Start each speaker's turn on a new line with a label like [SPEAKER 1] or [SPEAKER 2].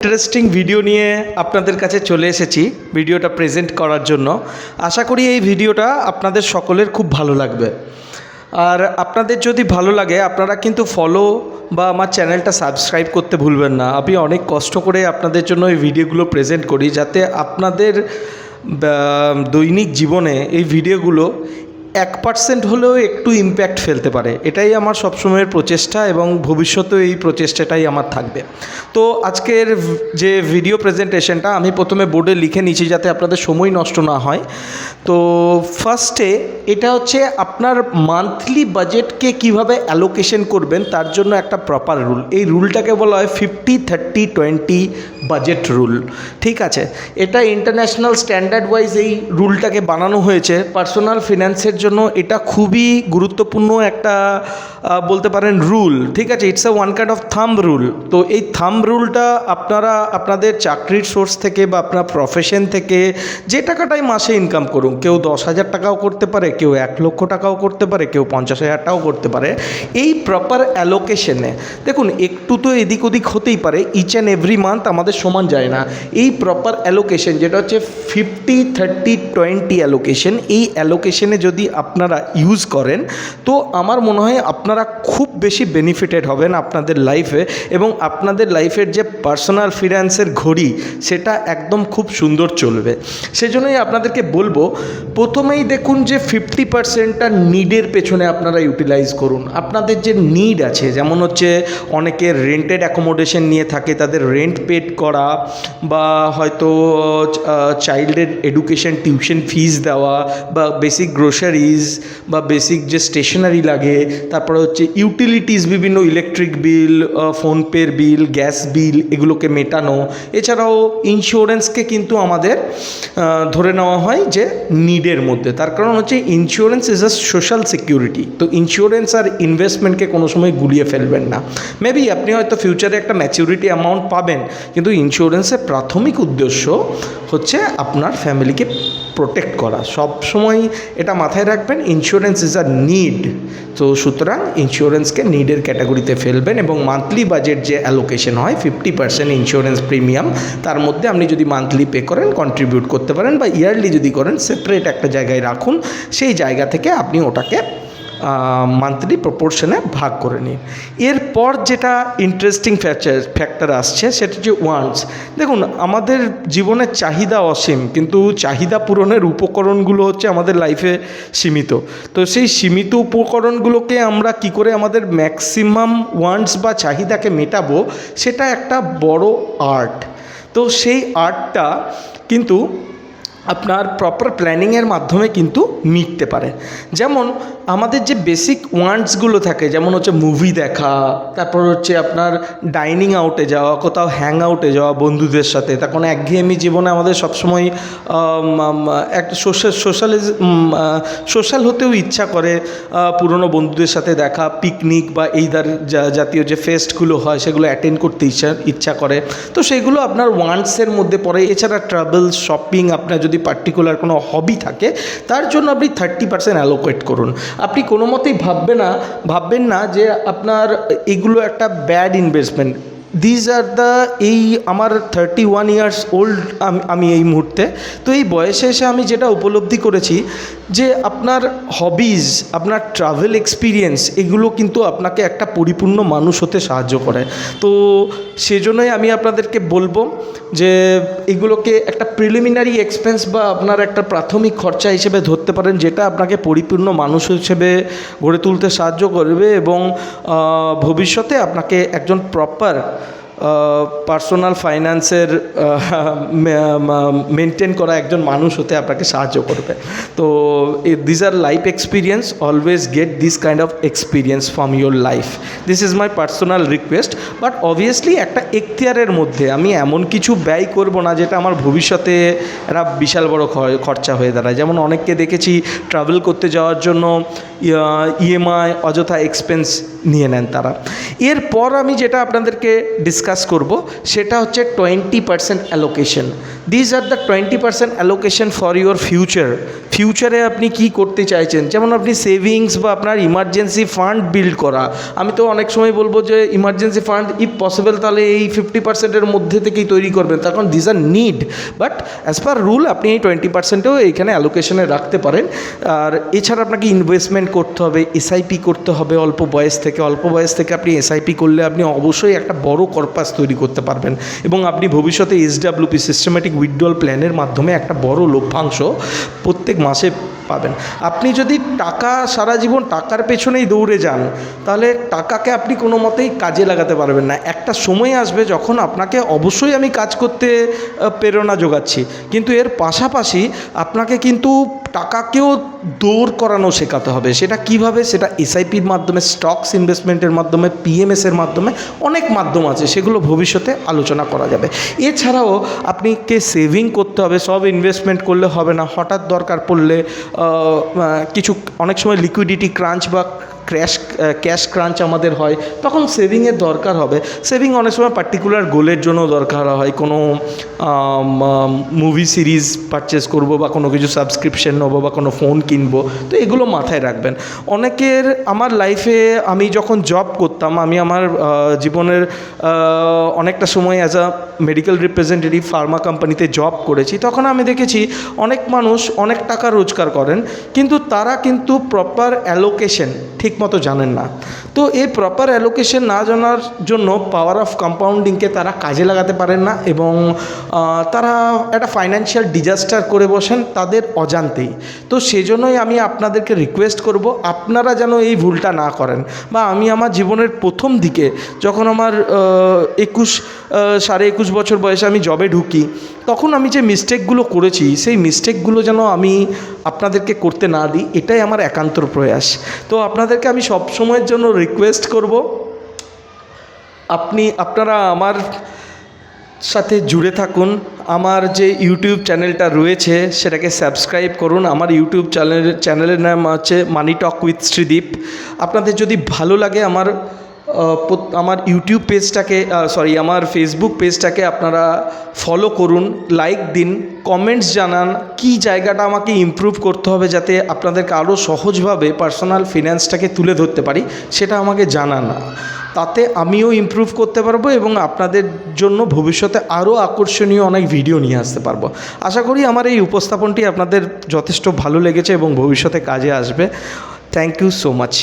[SPEAKER 1] Interesting video নিয়ে আপনাদের কাছে চলে এসেছি ভিডিওটা প্রেজেন্ট করার জন্য। আশা করি এই ভিডিওটা আপনাদের সকলের খুব ভালো লাগবে। আর আপনাদের যদি ভালো লাগে আপনারা কিন্তু ফলো বা আমার চ্যানেলটা সাবস্ক্রাইব করতে ভুলবেন না। আমি অনেক কষ্ট করে আপনাদের জন্য এই ভিডিওগুলো প্রেজেন্ট করি যাতে আপনাদের দৈনিক জীবনে এই ভিডিওগুলো 1% হলেও একটু ইম্প্যাক্ট ফেলতে পারে। এটাই আমার সবসময়ের প্রচেষ্টা এবং ভবিষ্যতেও এই প্রচেষ্টাটাই আমার থাকবে। তো আজকের যে ভিডিও প্রেজেন্টেশনটা আমি প্রথমে বোর্ডে লিখে নিচ্ছি যাতে আপনাদের সময় নষ্ট না হয়। তো ফার্স্টে এটা হচ্ছে আপনার মান্থলি বাজেটকে কিভাবে অ্যালোকেশন করবেন তার জন্য একটা প্রপার রুল। এই রুলটাকে বলা হয় 50-30-20 বাজেট রুল। ঠিক আছে, এটা ইন্টারন্যাশনাল স্ট্যান্ডার্ড ওয়াইজ এই রুলটাকে বানানো হয়েছে। পার্সোনাল ফিন্যান্সের জন্য এটা খুবই গুরুত্বপূর্ণ একটা বলতে পারেন রুল। ঠিক আছে, it's one kind of thumb rule. তো এই থাম্ব রুলটা আপনারা আপনাদের চাকরির সোর্স থেকে বা আপনার প্রফেশন থেকে যে টাকাটাই মাসে ইনকাম করুন, কেউ 10,000 টাকাও করতে পারে, কেউ 1,00,000 টাকাও করতে পারে, কেউ 50,000 টাকাও করতে পারে। এই প্রপার অ্যালোকেশনে দেখুন একটু তো এদিক ওদিক হতেই পারে, ইচ অ্যান্ড এভরি মান্থ আমাদের সমান যায় না। এই প্রপার অ্যালোকেশন যেটা হচ্ছে 50-30-20 অ্যালোকেশন, এই অ্যালোকেশনে যদি আপনারা ইউজ করেন তো আমার মনে হয় আপনারা খুব বেশি বেনিফিটেড হবেন আপনাদের লাইফে, এবং আপনাদের লাইফের যে পার্সোনাল ফিন্যান্সের ঘড়ি সেটা একদম খুব সুন্দর চলবে। সেজন্যই আপনাদেরকে বলবো প্রথমেই দেখুন যে 50%টা নিডের পেছনে আপনারা ইউটিলাইজ করুন। আপনাদের যে নিড আছে, যেমন হচ্ছে অনেকে রেন্টেড অ্যাকোমোডেশন নিয়ে থাকে, তাদের রেন্ট পেড করা, বা হয়তো চাইল্ডের এডুকেশন টিউশন ফিস দেওয়া, বা বেসিক গ্রোসারিজ বা বেসিক যে স্টেশনারি লাগে, তারপরে হচ্ছে ইউটিলিটিস, বিভিন্ন ইলেকট্রিক বিল, ফোনপের বিল, গ্যাস বিল, এগুলোকে মেটানো। এছাড়াও ইন্স্যুরেন্সকে কিন্তু আমাদের ধরে নেওয়া হয় যে নিডের মধ্যে। তার কারণ হচ্ছে insurance is a social security. তো ইন্স্যুরেন্স আর ইনভেস্টমেন্টকে কোনো সময় গুলিয়ে ফেলবেন না। মেবি আপনি হয়তো ফিউচারে একটা ম্যাচিউরিটি অ্যামাউন্ট পাবেন, কিন্তু ইন্স্যুরেন্সের প্রাথমিক উদ্দেশ্য হচ্ছে আপনার ফ্যামিলিকে প্রোটেক্ট করা। সব সময় এটা মাথায় রাখবেন, ইন্স্যুরেন্স ইজ আ নিড। তো সুতরাং ইন্স্যুরেন্সকে নিডের ক্যাটাগরিতে ফেলবেন, এবং মান্থলি বাজেট যে অ্যালোকেশন হয় 50% ইন্স্যুরেন্স প্রিমিয়াম, তার মধ্যে আপনি যদি মান্থলি পে করেন কন্ট্রিবিউট করতে পারেন, বা ইয়ারলি যদি করেন সেপারেট একটা জায়গায় রাখুন। সেই জায়গা থেকে আপনি ওটাকে মান্থলি প্রপোর্শনে ভাগ করে নিন। এরপর যেটা ইন্টারেস্টিং ফ্যাক্টর আসছে সেটা হচ্ছে ওয়ান্টস। দেখুন আমাদের জীবনের চাহিদা অসীম, কিন্তু চাহিদা পূরণের উপকরণগুলো হচ্ছে আমাদের লাইফে সীমিত। তো সেই সীমিত উপকরণগুলোকে আমরা কি করে আমাদের ম্যাক্সিমাম ওয়ান্টস বা চাহিদাকে মেটাবো, সেটা একটা বড় আর্ট। তো সেই আর্টটা কিন্তু আপনার প্রপার প্ল্যানিংয়ের মাধ্যমে কিন্তু মিটতে পারে। যেমন আমাদের যে বেসিক ওয়ান্টসগুলো থাকে, যেমন হচ্ছে মুভি দেখা, তারপর হচ্ছে আপনার ডাইনিং আউটে যাওয়া, কোথাও হ্যাং আউটে যাওয়া বন্ধুদের সাথে। তার কোনো একঘেয়েমি জীবনে আমাদের সবসময় একটা সোশ্যাল হতেও ইচ্ছা করে, পুরনো বন্ধুদের সাথে দেখা, পিকনিক বা এই জাতীয় যে ফেস্টগুলো হয় সেগুলো অ্যাটেন্ড করতে ইচ্ছা করে। তো সেগুলো আপনার ওয়ান্টসের মধ্যে পড়ে। এছাড়া ট্রাভেল, শপিং, আপনার যদি পার্টিকুলার কোনো হবি থাকে তার জন্য আপনি 30% অ্যালোকেট করুন। আপনি কোনো মতেই ভাববেন না যে আপনার এগুলো একটা ব্যাড ইনভেস্টমেন্ট। দিজ আর এই আমার 31 ইয়ার্স ওল্ড আমি এই মুহূর্তে। তো এই বয়সে এসে আমি যেটা উপলব্ধি করেছি যে আপনার হবিজ, আপনার ট্রাভেল এক্সপিরিয়েন্স, এগুলো কিন্তু আপনাকে একটা পরিপূর্ণ মানুষ হতে সাহায্য করে। তো সেজন্যই আমি আপনাদেরকে বলবো যে এগুলোকে একটা প্রিলিমিনারি এক্সপেন্স বা আপনার একটা প্রাথমিক খরচা হিসেবে ধরতে পারেন, যেটা আপনাকে পরিপূর্ণ মানুষ হিসেবে গড়ে তুলতে সাহায্য করবে, এবং ভবিষ্যতে আপনাকে একজন প্রপার পার্সোনাল ফাইন্যান্সের মেনটেন করা একজন মানুষ হতে আপনাকে সাহায্য করবে। তো this are life experience, always get this kind of experience from your life. This is my personal request. But obviously একটা এখতিয়ারের মধ্যে আমি এমন কিছু ব্যয় করব না যেটা আমার ভবিষ্যতে একটা বিশাল বড় খরচা হয়ে দাঁড়ায়। যেমন অনেককে দেখেছি ট্রাভেল করতে যাওয়ার জন্য ইএমআই, অযথা এক্সপেন্স নিয়ে নেন তারা। এরপর আমি যেটা আপনাদেরকে ডিসকাস করব সেটা হচ্ছে 20% allocation. These are the 20% allocation for your ফিউচারে আপনি কি করতে চাইছেন, যেমন আপনি সেভিংস বা আপনার ইমার্জেন্সি ফান্ড বিল্ড করা। আমি তো অনেক সময় বলবো যে ইমার্জেন্সি ফান্ড ইফ পসিবল তাহলে এই 50%-এর মধ্যে থেকেই তৈরি করবেন, তখন this are need, but as per rule আপনি এই 20%-ও এইখানে অ্যালোকেশনে রাখতে পারেন। আর এছাড়া আপনাকে ইনভেস্টমেন্ট করতে হবে, এসআইপি করতে হবে অল্প বয়স থেকে আপনি এসআইপি করলে আপনি অবশ্যই একটা বড় কর্পাস তৈরি করতে পারবেন এবং আপনি ভবিষ্যতে এসডব্লিউপি সিস্টেম্যাটিক উইথড্রল প্ল্যানের মাধ্যমে একটা বড় লভ্যাংশ প্রত্যেক মাসে পাবেন। আপনি যদি সারা জীবন টাকার পেছনেই দৌড়ে যান তাহলে টাকাকে আপনি কোনো মতেই কাজে লাগাতে পারবেন না। একটা সময় আসবে যখন আপনাকে, অবশ্যই আমি কাজ করতে প্রেরণা যোগাচ্ছি, কিন্তু এর পাশাপাশি আপনাকে কিন্তু টাকাকেও দৌড় করানো শেখাতে হবে। সেটা কিভাবে? সেটা এসআইপির মাধ্যমে, স্টকস ইনভেস্টমেন্টের মাধ্যমে, পিএমএসের মাধ্যমে, অনেক মাধ্যম আছে, সেগুলো ভবিষ্যতে আলোচনা করা যাবে। এছাড়াও আপনাকে সেভিং করতে হবে, সব ইনভেস্টমেন্ট করলে হবে না। হঠাৎ দরকার পড়লে কিছু, অনেক সময় লিকুইডিটি ক্রাঞ্চ বা ক্যাশ ক্রাঞ্চ আমাদের হয়, তখন সেভিংয়ের দরকার হবে। সেভিং অনেক সময় পার্টিকুলার গোলের জন্য দরকার হয়, কোনো মুভি সিরিজ পারচেস করব বা কোনো কিছু সাবস্ক্রিপশন নেবো বা কোনো ফোন কিনবো, তো এগুলো মাথায় রাখবেন। অনেকের, আমার লাইফে আমি যখন জব করতাম, আমি আমার জীবনের অনেকটা সময় as a medical representative Pharma কোম্পানিতে জব করেছি, তখন আমি দেখেছি অনেক মানুষ অনেক টাকা রোজগার করেন, কিন্তু তারা কিন্তু প্রপার অ্যালোকেশন ঠিকমতো জানেন না। তো এই প্রপার অ্যালোকেশন না জানার জন্য পাওয়ার অফ কম্পাউন্ডিংকে তারা কাজে লাগাতে পারেন না এবং তারা একটা ফাইন্যান্সিয়াল ডিজাস্টার করে বসেন তাদের অজান্তেই। তো সেজন্যই আমি আপনাদেরকে রিকোয়েস্ট করব আপনারা যেন এই ভুলটা না করেন। বা আমি আমার জীবনের প্রথম দিকে যখন আমার 21 বছর বয়সে আমি জবে ঢুকি, তখন আমি যে মিস্টেকগুলো করেছি সেই মিস্টেকগুলো যেন আমি আপনাদেরকে করতে না দিই, এটাই আমার একান্তর প্রয়াস। তো আপনাদেরকে আমি সব সময়ের জন্য রিকোয়েস্ট করব আপনারা আমার সাথে জুড়ে থাকুন। আমার যে ইউটিউব চ্যানেলটা রয়েছে সেটাকে সাবস্ক্রাইব করুন। আমার ইউটিউব চ্যানেলের নাম হচ্ছে মানি টক উইথ শ্রীদীপ। আপনাদের যদি ভালো লাগে আমার ইউটিউব পেজটাকে, আমার ফেসবুক পেজটাকে আপনারা ফলো করুন, লাইক দিন, কমেন্টস জানান কী জায়গাটা আমাকে ইমপ্রুভ করতে হবে যাতে আপনাদেরকে আরও সহজভাবে পার্সোনাল ফিন্যান্সটাকে তুলে ধরতে পারি, সেটা আমাকে জানান। তাতে আমিও ইমপ্রুভ করতে পারবো এবং আপনাদের জন্য ভবিষ্যতে আরও আকর্ষণীয় অনেক ভিডিও নিয়ে আসতে পারবো। আশা করি আমার এই উপস্থাপনটি আপনাদের যথেষ্ট ভালো লেগেছে এবং ভবিষ্যতে কাজে আসবে। Thank you so much.